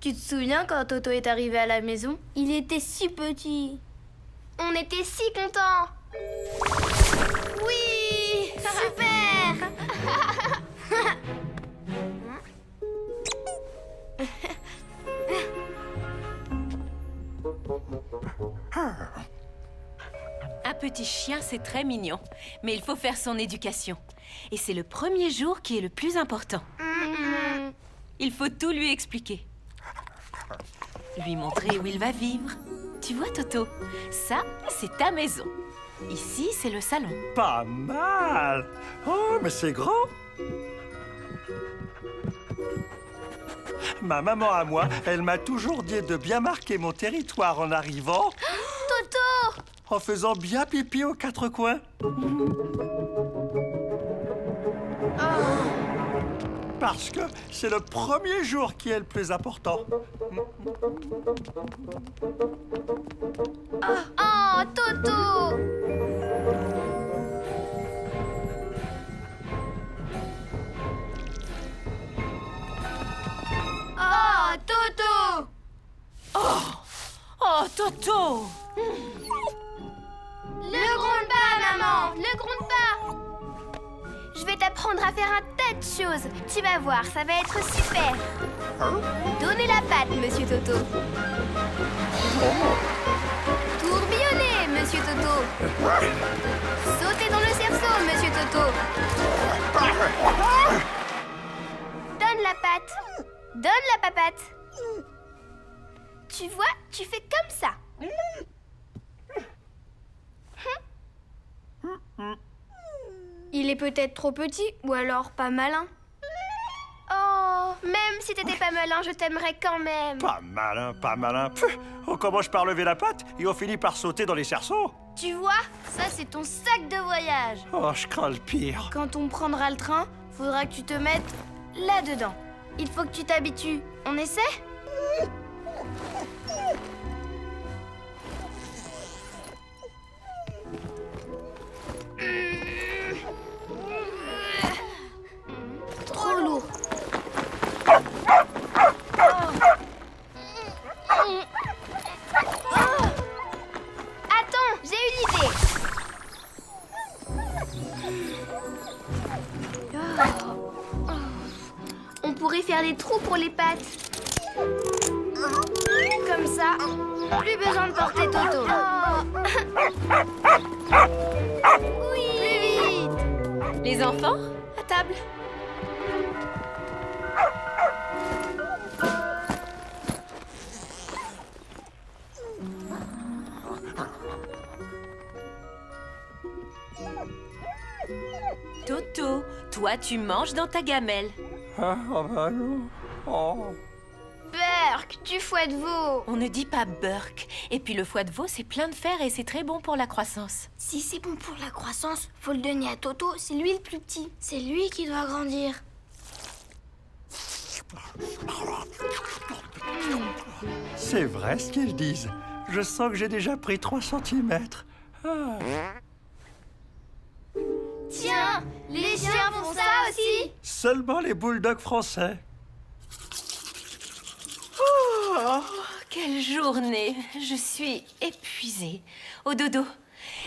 Tu te souviens quand Toto est arrivé à la maison? Il était si petit. On était si contents. Oui, super. Un petit chien, c'est très mignon, mais il faut faire son éducation. Et c'est le premier jour qui est le plus important. Il faut tout lui expliquer. Lui montrer où il va vivre. Tu vois, Toto, ça, c'est ta maison. Ici, c'est le salon. Pas mal. Oh, mais c'est grand. Ma maman à moi, elle m'a toujours dit de bien marquer mon territoire en arrivant. Toto! En faisant bien pipi aux quatre coins. Parce que c'est le premier jour qui est le plus important. Oh, Toto! Oh, Toto! Oh, Toto! Ne gronde pas, maman. Ne gronde pas. Je vais t'apprendre à faire un tas de choses. Tu vas voir, ça va être super. Donnez la patte, monsieur Toto. Tourbillonnez, monsieur Toto. Sautez dans le cerceau, monsieur Toto. Donne la patte. Donne la papate. Tu vois, tu fais comme ça. Il est peut-être trop petit ou alors pas malin. Oh, même si t'étais pas malin, je t'aimerais quand même. Pas malin, pas malin. Pff, on commence par lever la patte et on finit par sauter dans les cerceaux. Tu vois, ça c'est ton sac de voyage. Oh, je crains le pire. Quand on prendra le train, faudra que tu te mettes là-dedans. Il faut que tu t'habitues. On essaie? Trop lourd. Attends, j'ai une idée. On pourrait faire des trous pour les pattes. Comme ça, plus besoin de porter Toto. Oui. Plus vite. Les enfants, à table. Toto, toi, tu manges dans ta gamelle. Ah, oh, bah non. Oh. Burk, du foie de veau. On ne dit pas Burk. Et puis le foie de veau, c'est plein de fer et c'est très bon pour la croissance. Si c'est bon pour la croissance, faut le donner à Toto, c'est lui le plus petit. C'est lui qui doit grandir. C'est vrai ce qu'ils disent. Je sens que j'ai déjà pris 3 centimètres. Ah. Tiens, les chiens font ça aussi. Seulement les bulldogs français. Quelle journée! Je suis épuisée. Au dodo.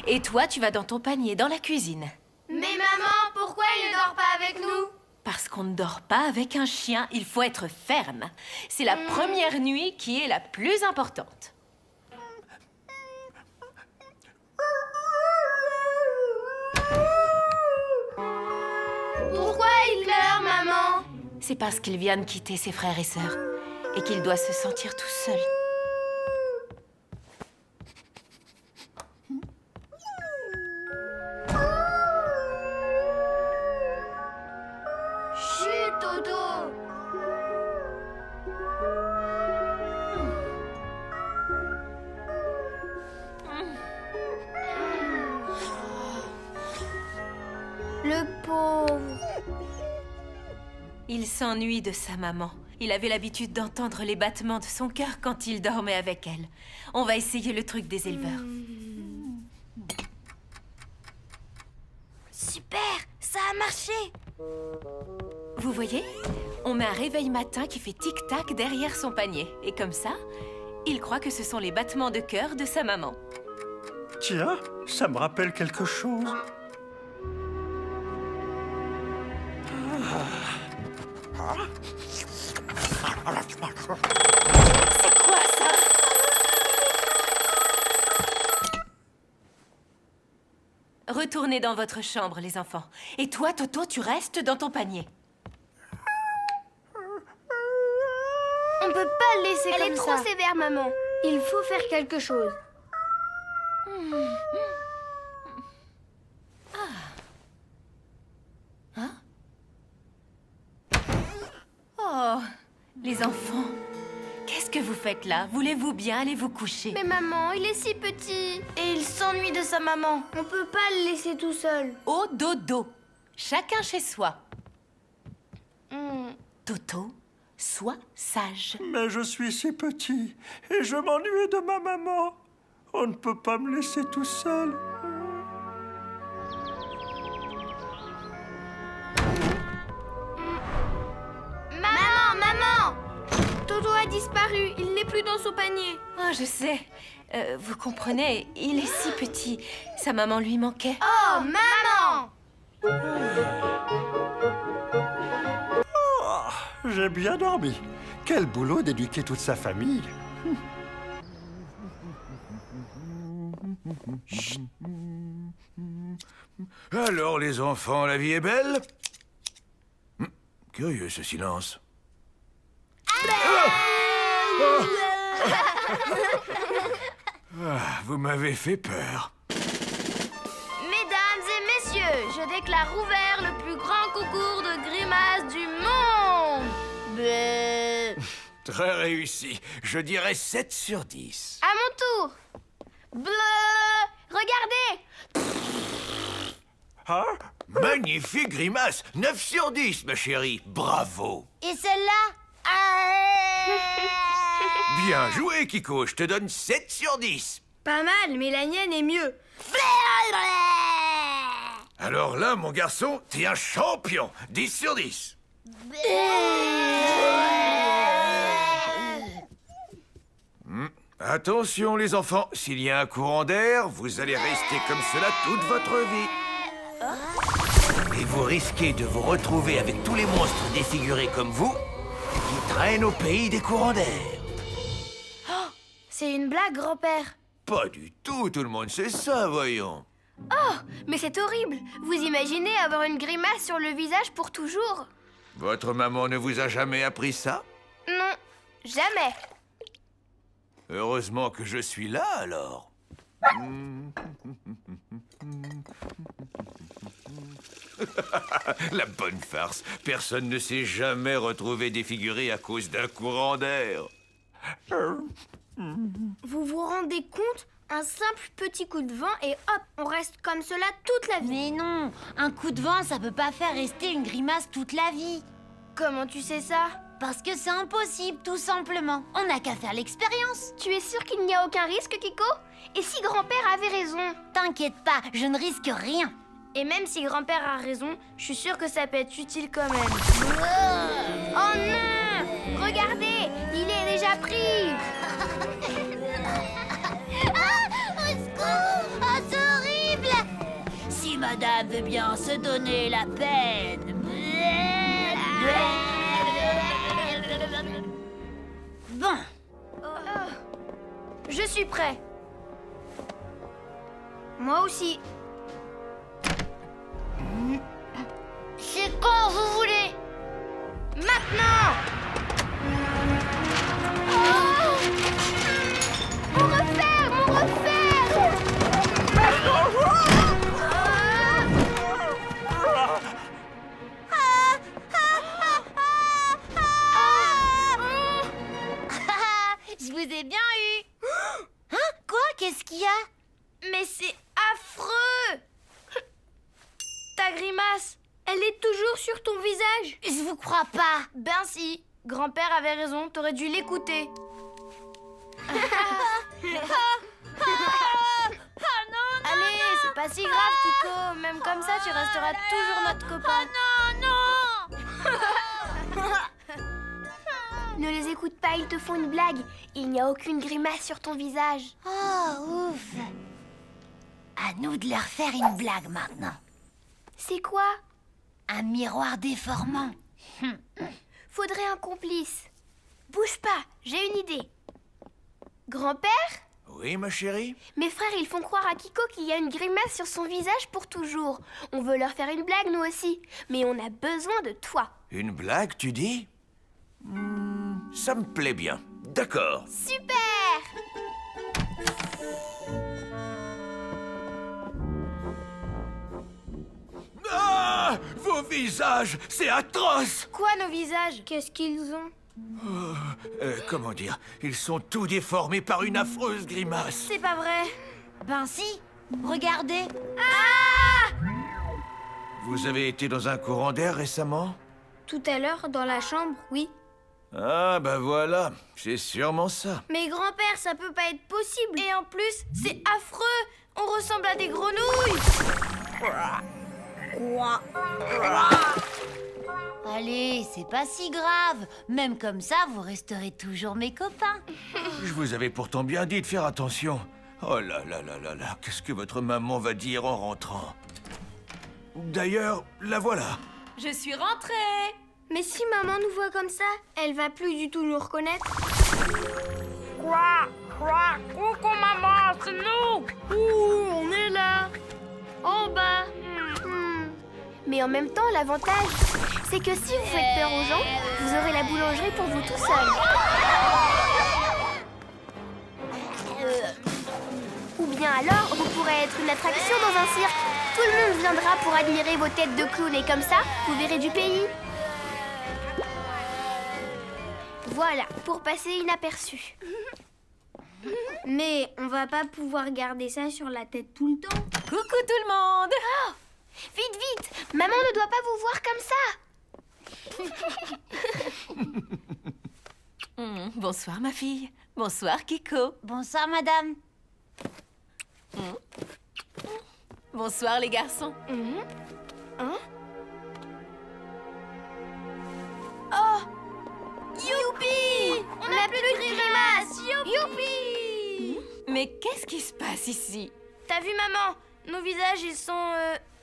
Et toi, tu vas dans ton panier, dans la cuisine. Mais maman, pourquoi il ne dort pas avec nous? Parce qu'on ne dort pas avec un chien, il faut être ferme. C'est la première nuit qui est la plus importante. Pourquoi il pleure, maman? C'est parce qu'il vient de quitter ses frères et sœurs et qu'il doit se sentir tout seul. Chut, Toto. Le pauvre. Il s'ennuie de sa maman. Il avait l'habitude d'entendre les battements de son cœur quand il dormait avec elle. On va essayer le truc des éleveurs. Super, ça a marché. Vous voyez? On met un réveil matin qui fait tic-tac derrière son panier. Et comme ça, il croit que ce sont les battements de cœur de sa maman. Tiens, ça me rappelle quelque chose. C'est quoi ça? Retournez dans votre chambre, les enfants. Et toi, Toto, tu restes dans ton panier. On peut pas le laisser Elle comme est ça. trop sévère, maman. Il faut faire quelque chose. Oh, les enfants, qu'est-ce que vous faites là? Voulez-vous bien aller vous coucher? Mais maman, il est si petit. Et il s'ennuie de sa maman. On peut pas le laisser tout seul. Au dodo, chacun chez soi. Hmm. Toto, sois sage. Mais je suis si petit et je m'ennuie de ma maman. On ne peut pas me laisser tout seul. Maman! Toto a disparu. Il n'est plus dans son panier. Oh, je sais. Vous comprenez, il est si petit. Sa maman lui manquait. Oh, maman! J'ai bien dormi. Quel boulot d'éduquer toute sa famille. Alors, les enfants, la vie est belle? Curieux, ce silence. Vous m'avez fait peur. Mesdames et messieurs, je déclare ouvert le plus grand concours de grimaces du monde. Bleu. Très réussi. Je dirais 7 sur 10. À mon tour. Bleu. Regardez. Hein? Magnifique grimace. 9 sur 10, ma chérie. Bravo. Et celle-là? Bien joué, Kiko. Je te donne 7 sur 10. Pas mal, mais la mienne est mieux. Alors là, mon garçon, t'es un champion. 10 sur 10. Attention, les enfants. S'il y a un courant d'air, vous allez rester comme cela toute votre vie. Et vous risquez de vous retrouver avec tous les monstres défigurés comme vous qui traînent au pays des courants d'air. C'est une blague, grand-père. Pas du tout, tout le monde sait ça, voyons. Mais c'est horrible. Vous imaginez avoir une grimace sur le visage pour toujours? Votre maman ne vous a jamais appris ça? Non, jamais. Heureusement que je suis là, alors. La bonne farce. Personne ne s'est jamais retrouvé défiguré à cause d'un courant d'air. Vous vous rendez compte? Un simple petit coup de vent et hop, on reste comme cela toute la vie. Mais non, un coup de vent, ça peut pas faire rester une grimace toute la vie. Comment tu sais ça? Parce que c'est impossible, tout simplement. On n'a qu'à faire l'expérience. Tu es sûr qu'il n'y a aucun risque, Kiko? Et si grand-père avait raison? T'inquiète pas, je ne risque rien. Et même si grand-père a raison, je suis sûre que ça peut être utile quand même. Oh non! Regardez, il est déjà pris. Ah, c'est horrible! Si madame veut bien se donner la peine. Bon, Je suis prêt. Moi aussi. c'est quand vous voulez. Maintenant! Mon refaire! Mon refaire! Je vous ai bien eu. Hein? Quoi? Qu'est-ce qu'il y a? Mais c'est affreux! Ta grimace, elle est toujours sur ton visage. Je vous crois pas. Ben si, grand-père avait raison, t'aurais dû l'écouter. Allez, c'est pas si grave, Kiko. Même comme ça, tu resteras toujours notre copain. Non, non. pas, ils te font une blague. Il n'y a aucune grimace sur ton visage. Oh, ouf. À nous de leur faire une blague maintenant. C'est quoi? Un miroir déformant. Faudrait un complice. Bouge pas, j'ai une idée. Grand-père? Oui, ma chérie? Mes frères, ils font croire à Kiko qu'il y a une grimace sur son visage pour toujours. On veut leur faire une blague, nous aussi. Mais on a besoin de toi. Une blague, tu dis? Ça me plaît bien. D'accord. Super! Ah! Vos visages, c'est atroce! Quoi, nos visages? Qu'est-ce qu'ils ont? Comment dire? Ils sont tout déformés par une affreuse grimace. C'est pas vrai. Ben si, regardez. Vous avez été dans un courant d'air récemment? Tout à l'heure, dans la chambre, oui. Ah, bah voilà, c'est sûrement ça. Mais grand-père, ça peut pas être possible. Et en plus, c'est affreux. On ressemble à des grenouilles. Allez, c'est pas si grave. Même comme ça, vous resterez toujours mes copains. Je vous avais pourtant bien dit de faire attention. Oh là là là là là, qu'est-ce que votre maman va dire en rentrant? D'ailleurs, la voilà. Je suis rentrée. Mais si maman nous voit comme ça, elle va plus du tout nous reconnaître. Quoi? Coucou maman, c'est nous. Ouh, on est là. En bas. Mais en même temps, l'avantage, c'est que si vous faites peur aux gens, vous aurez la boulangerie pour vous tout seul. Ou bien alors, vous pourrez être une attraction dans un cirque. Tout le monde viendra pour admirer vos têtes de clown et comme ça, vous verrez du pays. Voilà, pour passer inaperçu. Mais on va pas pouvoir garder ça sur la tête tout le temps. Coucou tout le monde. Vite, vite! Maman ne doit pas vous voir comme ça. Bonsoir ma fille. Bonsoir Kiko. Bonsoir, madame. Bonsoir les garçons. Youpi! On n'a plus de grimace! Youpi! Mais qu'est-ce qui se passe ici? T'as vu maman? Nos visages, ils sont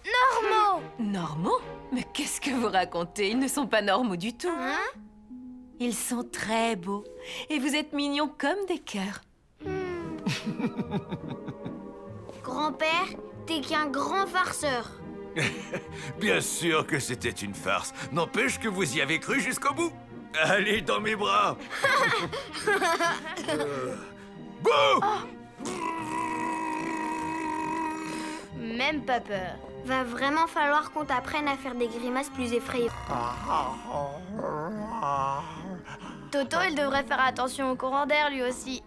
normaux. Normaux? Mais qu'est-ce que vous racontez? Ils ne sont pas normaux du tout. Hein? Ils sont très beaux. Et vous êtes mignons comme des cœurs. Grand-père, t'es qu'un grand farceur. Bien sûr que c'était une farce. N'empêche que vous y avez cru jusqu'au bout. Allez dans mes bras. Bouh! Même pas peur. Va vraiment falloir qu'on t'apprenne à faire des grimaces plus effrayantes. Toto, il devrait faire attention au courant d'air lui aussi.